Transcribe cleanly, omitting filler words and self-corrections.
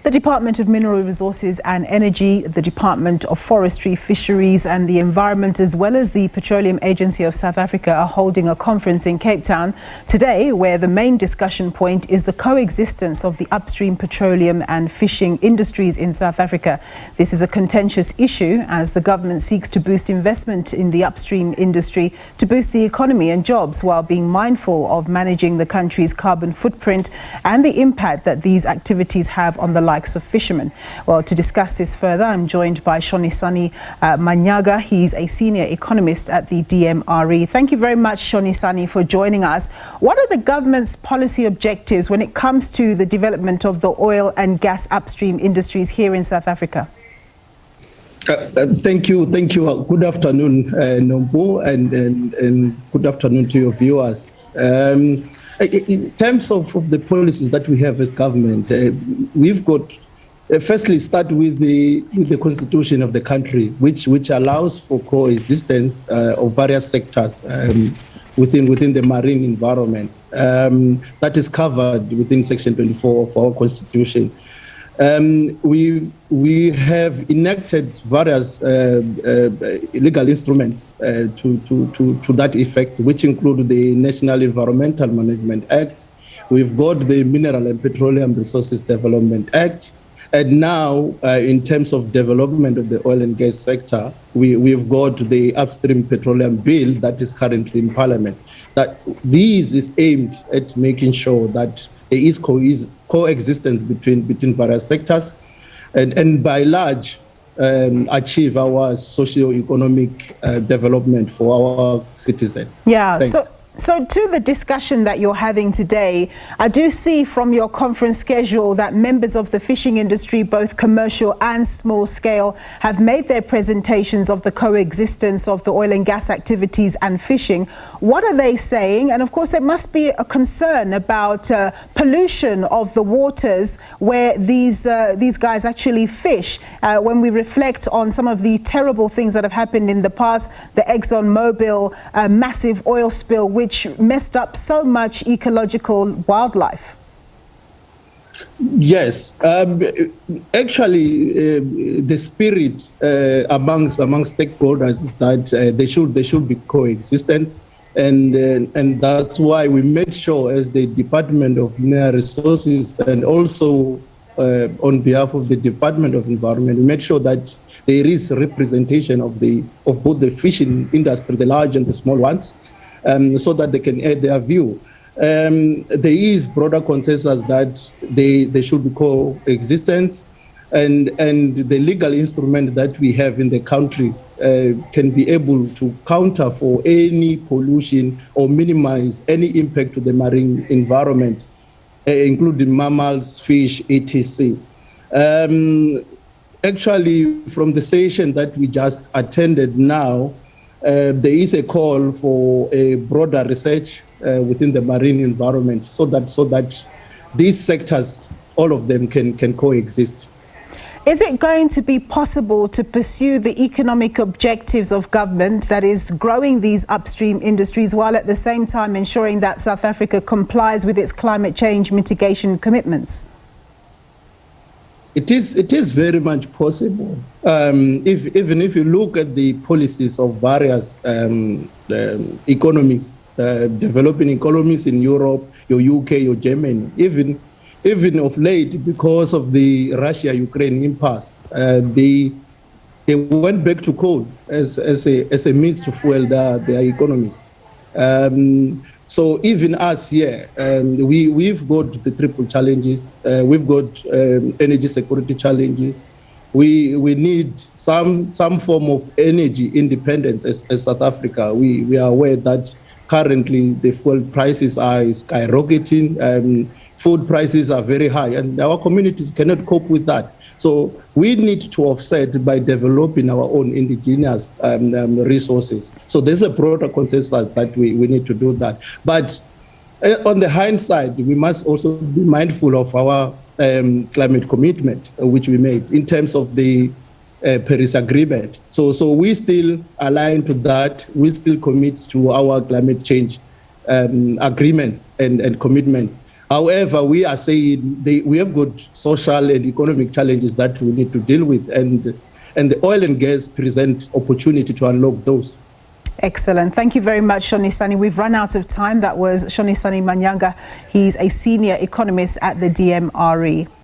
The Department of Mineral Resources and Energy, the Department of Forestry Fisheries and the Environment, as well as the Petroleum Agency of South Africa are holding a conference in Cape Town today where the main discussion point is the coexistence of the upstream petroleum and fishing industries in South Africa. This is a contentious issue as the government seeks to boost investment in the upstream industry to boost the economy and jobs while being mindful of managing the country's carbon footprint and the impact that these activities have on the likes of fishermen. Well, to discuss this further, I'm joined by Shonisani Manyaga. He's a senior economist at the DMRE. Thank you very much, Shonisani, for joining us. What are the government's policy objectives when it comes to the development of the oil and gas upstream industries here in South Africa? Thank you. Good afternoon, Nompo, and good afternoon to your viewers. In terms of the policies that we have as government, we've got, firstly, start with the constitution of the country, which allows for coexistence of various sectors within the marine environment. That is covered within Section 24 of our constitution. We have enacted various legal instruments to that effect, which include the National Environmental Management Act. We've got the Mineral and Petroleum Resources Development Act. And now, in terms of development of the oil and gas sector, we've got the Upstream Petroleum Bill that is currently in Parliament. That this is aimed at making sure that there is coexistence between various sectors and by large achieve our socio-economic development for our citizens. Yeah. Thanks. So to the discussion that you're having today, I do see from your conference schedule that members of the fishing industry, both commercial and small scale, have made their presentations of the coexistence of the oil and gas activities and fishing. What are they saying? And of course, there must be a concern about pollution of the waters where these guys actually fish. When we reflect on some of the terrible things that have happened in the past, the ExxonMobil massive oil spill, which messed up so much ecological wildlife. Yes, actually, the spirit among stakeholders is that they should be coexistent, and that's why we made sure, as the Department of Mineral Resources and also on behalf of the Department of Environment, we made sure that there is representation of both the fishing industry, the large and the small ones. So that they can add their view. There is broader consensus that they should be coexistent, and the legal instrument that we have in the country can be able to counter for any pollution or minimize any impact to the marine environment, including mammals, fish, etc. Actually, from the session that we just attended now, there is a call for a broader research within the marine environment so that these sectors, all of them, can coexist. Is it going to be possible to pursue the economic objectives of government, that is growing these upstream industries, while at the same time ensuring that South Africa complies with its climate change mitigation commitments? It is very much possible. Even if you look at the policies of various economies, developing economies in Europe, your UK, your Germany, even of late, because of the Russia-Ukraine impasse, they went back to coal as a means to fuel their economies. So even us here, we've got the triple challenges. We've got energy security challenges. We need some form of energy independence as South Africa. We are aware that currently the fuel prices are skyrocketing. Food prices are very high, and our communities cannot cope with that. So we need to offset by developing our own indigenous resources. So there's a broader consensus that we need to do that. But on the hindsight, we must also be mindful of our climate commitment, which we made in terms of the Paris Agreement. So we still align to that. We still commit to our climate change agreements and commitment. However, we are saying we have got social and economic challenges that we need to deal with, and the oil and gas present opportunity to unlock those. Excellent. Thank you very much, Shonisani. We've run out of time. That was Shonisani Manyaga. He's a senior economist at the DMRE.